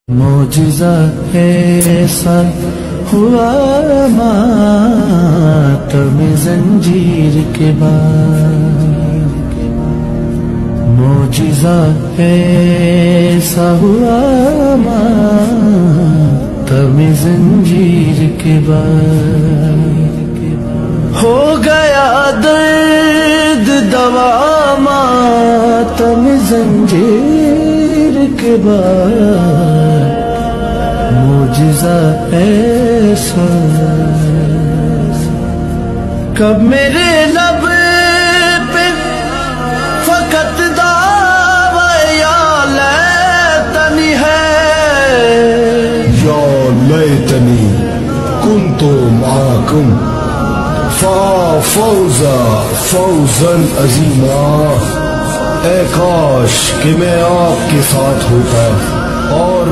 معجزہ ایسا ہوا ماتم زنجیر کے بعد، معجزہ ایسا ہوا ماتم زنجیر کے بعد، ہو گیا درد دوا ماتم زنجیر کے بعد، معجزہ ایسا کب میرے لب پہ فقط دعوی یا لیتنی ہے، یا لیتنی کنت معاکم فوزا فوزا عظیما، اے کاش کہ میں آپ کے ساتھ ہوتا اور